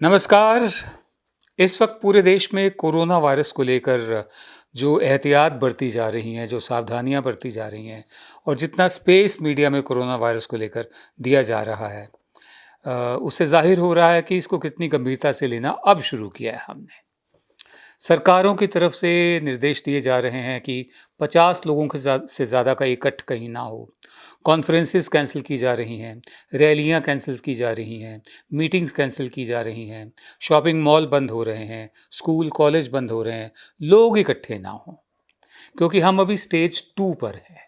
नमस्कार। इस वक्त पूरे देश में कोरोना वायरस को लेकर जो एहतियात बरती जा रही हैं, जो सावधानियां बरती जा रही हैं और जितना स्पेस मीडिया में कोरोना वायरस को लेकर दिया जा रहा है, उससे जाहिर हो रहा है कि इसको कितनी गंभीरता से लेना अब शुरू किया है हमने। सरकारों की तरफ से निर्देश दिए जा रहे हैं कि 50 लोगों के से ज़्यादा का इकट्ठ कहीं ना हो। कॉन्फ्रेंसेस कैंसिल की जा रही हैं, रैलियां कैंसिल की जा रही हैं, मीटिंग्स कैंसिल की जा रही हैं, शॉपिंग मॉल बंद हो रहे हैं, स्कूल कॉलेज बंद हो रहे हैं, लोग इकट्ठे ना हों, क्योंकि हम अभी स्टेज 2 पर हैं।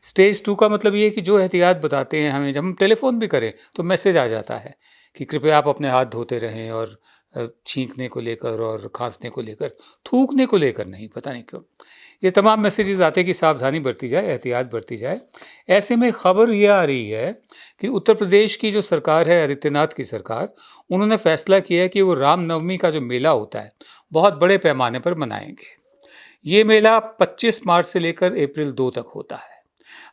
स्टेज 2 का मतलब ये है कि जो एहतियात बताते हैं हमें, जब हम टेलीफोन भी करें तो मैसेज आ जाता है कि कृपया आप अपने हाथ धोते रहें और छींकने को लेकर और खांसने को लेकर, थूकने को लेकर नहीं, पता नहीं क्यों ये तमाम मैसेजेस आते हैं कि सावधानी बरती जाए, एहतियात बरती जाए। ऐसे में खबर ये आ रही है कि उत्तर प्रदेश की जो सरकार है, आदित्यनाथ की सरकार, उन्होंने फैसला किया है कि वो रामनवमी का जो मेला होता है बहुत बड़े पैमाने पर मनाएंगे। ये मेला 25 मार्च से लेकर अप्रैल 2 तक होता है।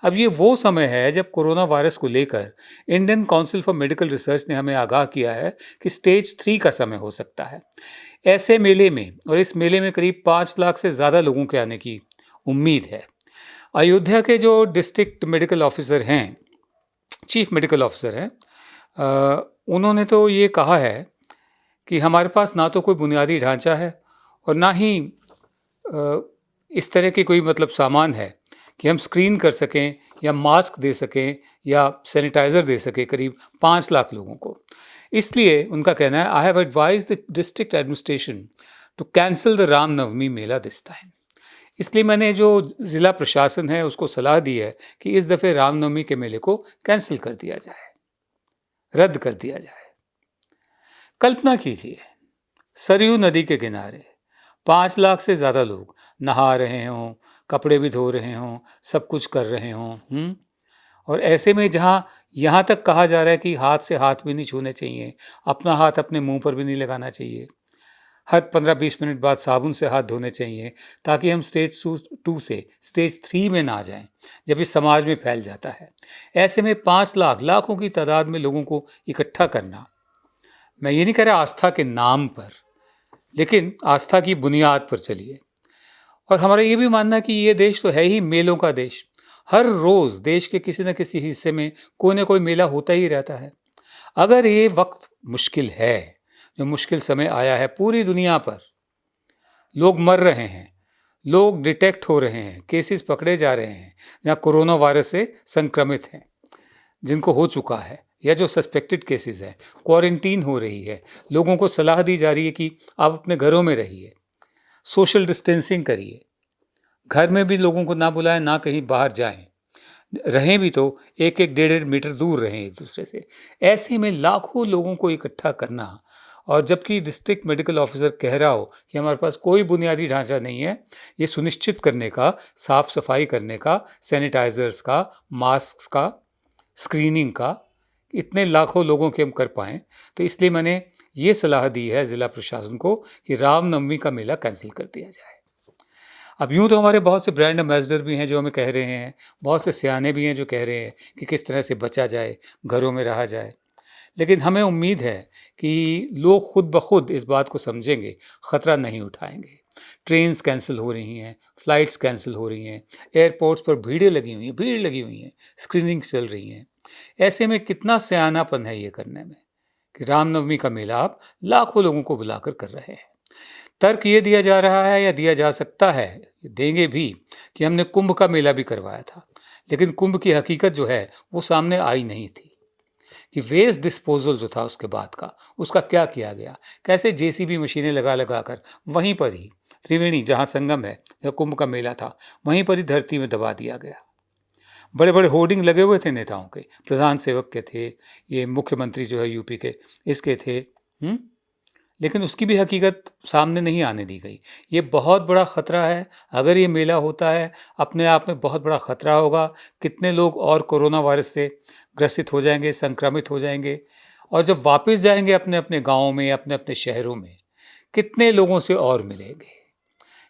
अब ये वो समय है जब कोरोना वायरस को लेकर Indian council for medical research ने हमें आगाह किया है कि स्टेज 3 का समय हो सकता है। ऐसे मेले में, और इस मेले में करीब 5 लाख से ज़्यादा लोगों के आने की उम्मीद है। अयोध्या के जो डिस्ट्रिक्ट मेडिकल ऑफिसर हैं, चीफ मेडिकल ऑफिसर हैं, उन्होंने तो ये कहा है कि हमारे पास ना तो कोई बुनियादी ढांचा है और ना ही इस तरह की कोई सामान है कि हम स्क्रीन कर सकें या मास्क दे सकें या सैनिटाइज़र दे सकें करीब 5 लाख लोगों को। इसलिए उनका कहना है, I have advise the district administration to cancel the Ramnavami mela this time. इसलिए मैंने जो ज़िला प्रशासन है उसको सलाह दी है कि इस दफ़े रामनवमी के मेले को कैंसिल कर दिया जाए, रद्द कर दिया जाए। कल्पना कीजिए, सरयू नदी के किनारे 5 लाख से ज़्यादा लोग नहा रहे हों, कपड़े भी धो रहे हों, सब कुछ कर रहे हों, और ऐसे में जहाँ यहाँ तक कहा जा रहा है कि हाथ से हाथ भी नहीं छूने चाहिए, अपना हाथ अपने मुंह पर भी नहीं लगाना चाहिए, हर 15-20 मिनट बाद साबुन से हाथ धोने चाहिए, ताकि हम स्टेज 2 से स्टेज 3 में ना जाएं, जब इस समाज में फैल जाता है। ऐसे में 5 लाख, लाखों की तादाद में लोगों को इकट्ठा करना, मैं ये नहीं कह रहा आस्था के नाम पर, लेकिन आस्था की बुनियाद पर चलिए। और हमारा ये भी मानना कि ये देश तो है ही मेलों का देश। हर रोज़ देश के किसी न किसी हिस्से में कोई ना कोई मेला होता ही रहता है। अगर ये वक्त मुश्किल है, जो मुश्किल समय आया है पूरी दुनिया पर, लोग मर रहे हैं, लोग डिटेक्ट हो रहे हैं, केसेस पकड़े जा रहे हैं जहाँ कोरोना वायरस से संक्रमित हैं, जिनको हो चुका है या जो सस्पेक्टेड केसेस हैं, क्वारंटीन हो रही है, लोगों को सलाह दी जा रही है कि आप अपने घरों में रहिए, सोशल डिस्टेंसिंग करिए, घर में भी लोगों को ना बुलाएं, ना कहीं बाहर जाएं, रहें भी तो 1-1 1.5 मीटर दूर रहें एक दूसरे से। ऐसे में लाखों लोगों को इकट्ठा करना, और जबकि डिस्ट्रिक्ट मेडिकल ऑफिसर कह रहा हो कि हमारे पास कोई बुनियादी ढांचा नहीं है, ये सुनिश्चित करने का, साफ सफाई करने का, सैनिटाइजर्स का, मास्क का, स्क्रीनिंग का, इतने लाखों लोगों के हम कर पाएँ, तो इसलिए मैंने ये सलाह दी है ज़िला प्रशासन को कि रामनवमी का मेला कैंसिल कर दिया जाए। अब यूँ तो हमारे बहुत से ब्रांड एम्बेसडर भी हैं जो हमें कह रहे हैं, बहुत से सियाने भी हैं जो कह रहे हैं कि किस तरह से बचा जाए, घरों में रहा जाए, लेकिन हमें उम्मीद है कि लोग खुद ब खुद इस बात को समझेंगे, ख़तरा नहीं उठाएंगे। ट्रेन्स कैंसिल हो रही हैं, फ़्लाइट्स कैंसिल हो रही हैं, एयरपोर्ट्स पर भीड़ लगी हुई हैं, स्क्रीनिंग चल रही हैं। ऐसे में कितना सयानापन है ये करने में कि रामनवमी का मेला आप लाखों लोगों को बुलाकर कर रहे हैं। तर्क ये दिया जा रहा है या दिया जा सकता है, देंगे भी, कि हमने कुंभ का मेला भी करवाया था, लेकिन कुंभ की हकीकत जो है वो सामने आई नहीं थी कि वेस्ट डिस्पोजल जो था उसके बाद का, उसका क्या किया गया, कैसे जेसीबी मशीनें लगा लगा कर वहीं पर ही त्रिवेणी, जहाँ संगम है, जहाँ कुंभ का मेला था, वहीं पर ही धरती में दबा दिया गया। बड़े बड़े होर्डिंग लगे हुए थे नेताओं के, प्रधान सेवक के थे, ये मुख्यमंत्री जो है यूपी के, इसके थे, लेकिन उसकी भी हकीकत सामने नहीं आने दी गई। ये बहुत बड़ा ख़तरा है। अगर ये मेला होता है, अपने आप में बहुत बड़ा ख़तरा होगा। कितने लोग और कोरोना वायरस से ग्रसित हो जाएंगे, संक्रमित हो जाएंगे, और जब वापस जाएंगे अपने अपने गाँव में, अपने अपने शहरों में, कितने लोगों से और मिलेंगे।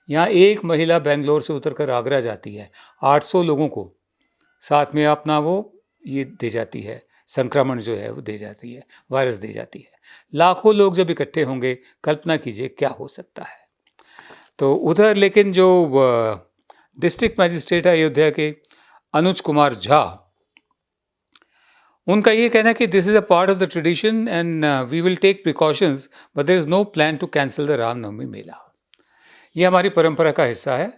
यहाँ एक महिला बेंगलोर से उतरकर आगरा जाती है, 800 लोगों को साथ में अपना वो ये दे जाती है, संक्रमण जो है वो दे जाती है, वायरस दे जाती है। लाखों लोग जब इकट्ठे होंगे, कल्पना कीजिए क्या हो सकता है। तो उधर लेकिन जो डिस्ट्रिक्ट मजिस्ट्रेट है अयोध्या के अनुज कुमार झा, उनका ये कहना है कि this is a part of the tradition and we will take precautions but there is no plan to cancel the Ramnavami mela. ये हमारी परंपरा का हिस्सा है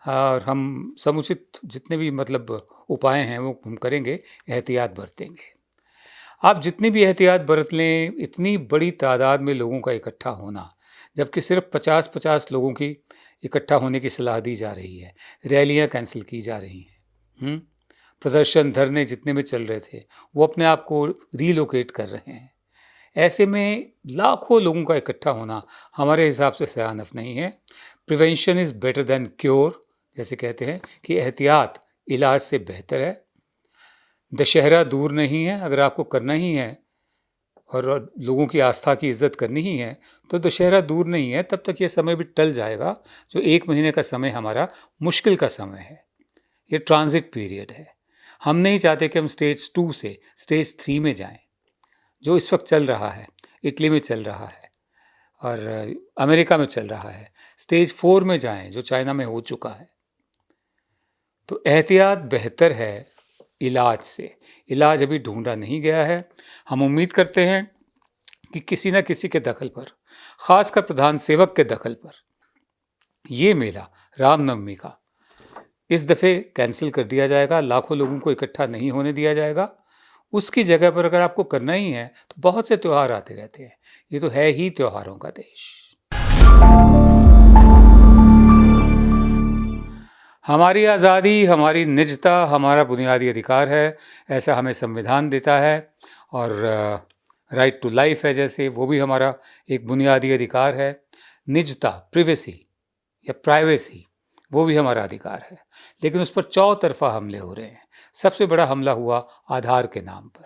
और हम समुचित जितने भी मतलब उपाय हैं वो हम करेंगे, एहतियात बरतेंगे। आप जितनी भी एहतियात बरत लें, इतनी बड़ी तादाद में लोगों का इकट्ठा होना, जबकि सिर्फ 50-50 लोगों की इकट्ठा होने की सलाह दी जा रही है, रैलियां कैंसिल की जा रही हैं, प्रदर्शन धरने जितने में चल रहे थे वो अपने आप को रीलोकेट कर रहे हैं। ऐसे में लाखों लोगों का इकट्ठा होना हमारे हिसाब से सयानफ नहीं है। Prevention is better than cure, जैसे कहते हैं कि एहतियात इलाज से बेहतर है। दशहरा दूर नहीं है, अगर आपको करना ही है और लोगों की आस्था की इज्जत करनी ही है तो दशहरा दूर नहीं है, तब तक ये समय भी टल जाएगा। जो 1 महीने का समय हमारा मुश्किल का समय है, ये ट्रांजिट पीरियड है। हम नहीं चाहते कि हम स्टेज 2 से स्टेज 3 में जाएं, जो इस वक्त चल रहा है, इटली में चल रहा है और अमेरिका में चल रहा है। स्टेज 4 में जाएं, जो चाइना में हो चुका है। तो एहतियात बेहतर है इलाज से। इलाज अभी ढूंढा नहीं गया है। हम उम्मीद करते हैं कि किसी न किसी के दखल पर, खासकर प्रधान सेवक के दखल पर, ये मेला रामनवमी का इस दफ़े कैंसिल कर दिया जाएगा। लाखों लोगों को इकट्ठा नहीं होने दिया जाएगा। उसकी जगह पर अगर आपको करना ही है तो बहुत से त्यौहार आते रहते हैं। ये तो है ही त्योहारों का देश। हमारी आज़ादी, हमारी निजता हमारा बुनियादी अधिकार है, ऐसा हमें संविधान देता है। और राइट टू लाइफ है जैसे, वो भी हमारा एक बुनियादी अधिकार है। निजता, प्रिवेसी या प्राइवेसी, वो भी हमारा अधिकार है। लेकिन उस पर चौतरफा हमले हो रहे हैं। सबसे बड़ा हमला हुआ आधार के नाम पर,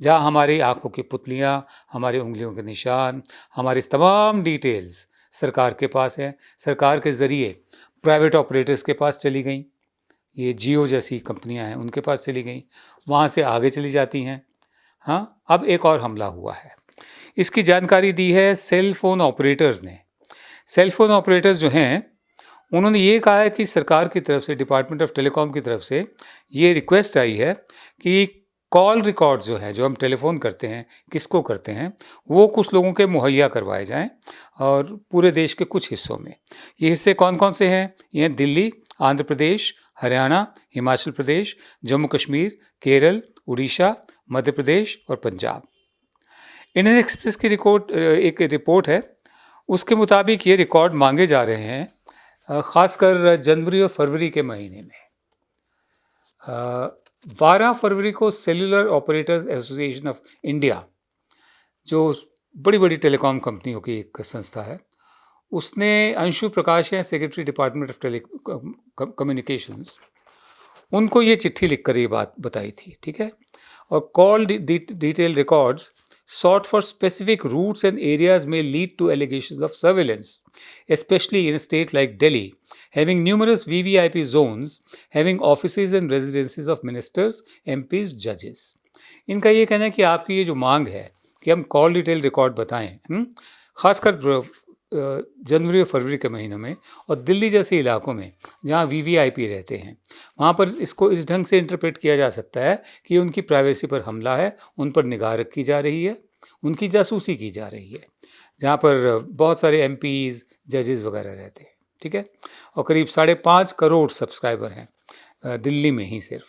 जहाँ हमारी आंखों की पुतलियाँ, हमारी उंगलियों के निशान, हमारी तमाम डिटेल्स सरकार के पास हैं। सरकार के ज़रिए प्राइवेट ऑपरेटर्स के पास चली गई, ये जियो जैसी कंपनियां हैं उनके पास चली गई, वहाँ से आगे चली जाती हैं। हाँ, अब एक और हमला हुआ है। इसकी जानकारी दी है सेल फोन ऑपरेटर्स ने। सेल फोन ऑपरेटर्स जो हैं उन्होंने ये कहा है कि सरकार की तरफ से, डिपार्टमेंट ऑफ टेलीकॉम की तरफ से ये रिक्वेस्ट आई है कि कॉल रिकॉर्ड जो है, जो हम टेलीफोन करते हैं, किसको करते हैं, वो कुछ लोगों के मुहैया करवाए जाएं और पूरे देश के कुछ हिस्सों में। ये हिस्से कौन कौन से हैं? ये हैं दिल्ली, आंध्र प्रदेश, हरियाणा, हिमाचल प्रदेश, जम्मू कश्मीर, केरल, उड़ीसा, मध्य प्रदेश और पंजाब। इंडियन एक्सप्रेस की एक रिपोर्ट है, उसके मुताबिक ये रिकॉर्ड मांगे जा रहे हैं ख़ासकर जनवरी और फरवरी के महीने में। 12 फरवरी को cellular operators association of India, जो बड़ी बड़ी टेलीकॉम कंपनियों की एक संस्था है, उसने, अंशु प्रकाश है सेक्रेटरी डिपार्टमेंट ऑफ कम्युनिकेशंस, उनको ये चिट्ठी लिखकर ये बात बताई थी, ठीक है। और call detail records sought for specific routes and areas may lead to allegations of surveillance, especially in a state like Delhi, having numerous VVIP zones, having offices and residences of ministers, MPs, judges. इनका ये कहना है कि आपकी ये जो मांग है कि हम कॉल डिटेल रिकॉर्ड बताएं, खासकर जनवरी और फरवरी के महीनों में, और दिल्ली जैसे इलाकों में जहाँ VVIP रहते हैं, वहाँ पर इसको इस ढंग से इंटरप्रेट किया जा सकता है कि उनकी प्राइवेसी पर हमला है, उन पर निगाह रखी जा रही है, उनकी जासूसी की जा रही है, जहाँ पर बहुत सारे MPs, जजेस वगैरह रहते हैं, ठीक है। और करीब 5.5 करोड़ सब्सक्राइबर हैं दिल्ली में ही सिर्फ।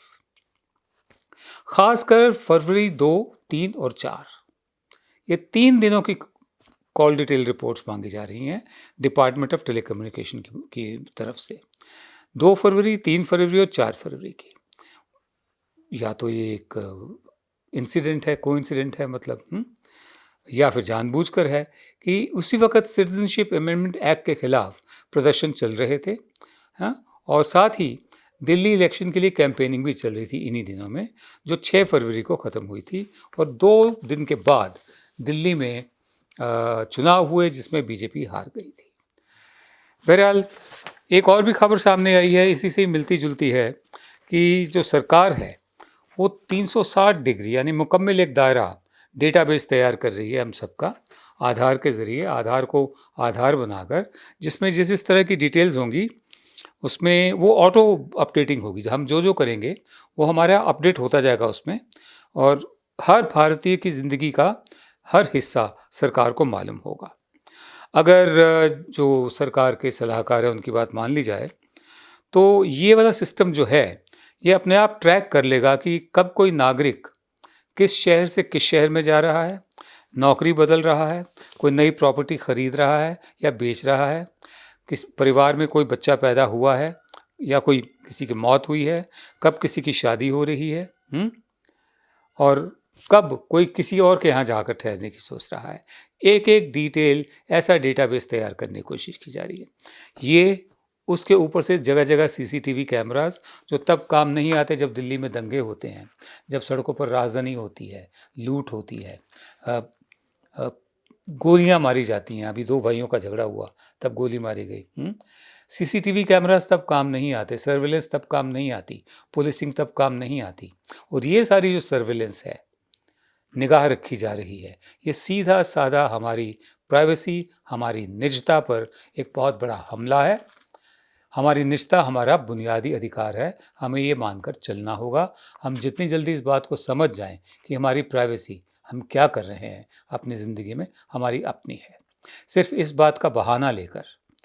खासकर फरवरी 2, 3 और 4, ये 3 दिनों की कॉल डिटेल रिपोर्ट्स मांगी जा रही हैं डिपार्टमेंट ऑफ टेलीकम्युनिकेशन की तरफ से। 2 फरवरी, 3 फरवरी और 4 फरवरी की। या तो ये एक इंसिडेंट है, कोइंसिडेंट है मतलब, या फिर जानबूझकर है कि उसी वक्त सिटीजनशिप अमेंडमेंट एक्ट के खिलाफ प्रदर्शन चल रहे थे। हाँ, और साथ ही दिल्ली इलेक्शन के लिए कैंपेनिंग भी चल रही थी इन्हीं दिनों में, जो 6 फरवरी को ख़त्म हुई थी। और 2 दिन के बाद दिल्ली में चुनाव हुए जिसमें बीजेपी हार गई थी। बहरहाल एक और भी खबर सामने आई है, इसी से मिलती जुलती है, कि जो सरकार है वो 360 डिग्री यानी मुकम्मल एक दायरा डेटाबेस तैयार कर रही है हम सबका, आधार के ज़रिए, आधार को आधार बनाकर, जिसमें जिस तरह की डिटेल्स होंगी उसमें वो ऑटो अपडेटिंग होगी। हम जो करेंगे वो हमारा अपडेट होता जाएगा उसमें, और हर भारतीय की ज़िंदगी का हर हिस्सा सरकार को मालूम होगा। अगर जो सरकार के सलाहकार हैं उनकी बात मान ली जाए, तो ये वाला सिस्टम जो है ये अपने आप ट्रैक कर लेगा कि कब कोई नागरिक किस शहर से किस शहर में जा रहा है, नौकरी बदल रहा है, कोई नई प्रॉपर्टी खरीद रहा है या बेच रहा है, किस परिवार में कोई बच्चा पैदा हुआ है या कोई किसी की मौत हुई है, कब किसी की शादी हो रही है, और कब कोई किसी और के यहाँ जाकर ठहरने की सोच रहा है। एक एक डिटेल ऐसा डेटाबेस तैयार करने की कोशिश की जा रही है। ये उसके ऊपर से जगह जगह सीसीटीवी कैमरास, जो तब काम नहीं आते जब दिल्ली में दंगे होते हैं, जब सड़कों पर राजधानी होती है, लूट होती है, गोलियां मारी जाती हैं। अभी 2 भाइयों का झगड़ा हुआ तब गोली मारी गई। सीसीटीवी कैमरास तब काम नहीं आते, सर्विलेंस तब काम नहीं आती, पुलिसिंग तब काम नहीं आती। और ये सारी जो सर्विलेंस है, निगाह रखी जा रही है, ये सीधा साधा हमारी प्राइवेसी, हमारी निजता पर एक बहुत बड़ा हमला है। हमारी निजता हमारा बुनियादी अधिकार है, हमें ये मानकर चलना होगा। हम जितनी जल्दी इस बात को समझ जाएं कि हमारी प्राइवेसी, हम क्या कर रहे हैं अपनी ज़िंदगी में, हमारी अपनी है। सिर्फ इस बात का बहाना लेकर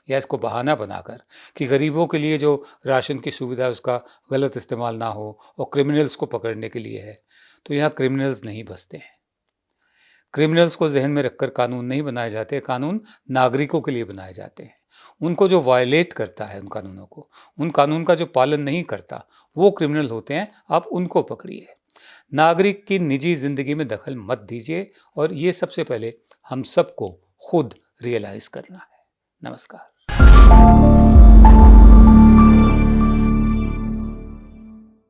या इसको बहाना बनाकर कि गरीबों के लिए जो राशन की सुविधा है उसका गलत इस्तेमाल ना हो और क्रिमिनल्स को पकड़ने के लिए है, तो यहाँ क्रिमिनल्स नहीं बसते हैं। क्रिमिनल्स को जहन में रखकर कानून नहीं बनाए जाते, कानून नागरिकों के लिए बनाए जाते हैं। उनको जो वायलेट करता है उन कानूनों को, उन कानून का जो पालन नहीं करता, वो क्रिमिनल होते हैं, आप उनको पकड़िए। नागरिक की निजी जिंदगी में दखल मत दीजिए, और ये सबसे पहले हम सबको खुद रियलाइज करना है। नमस्कार।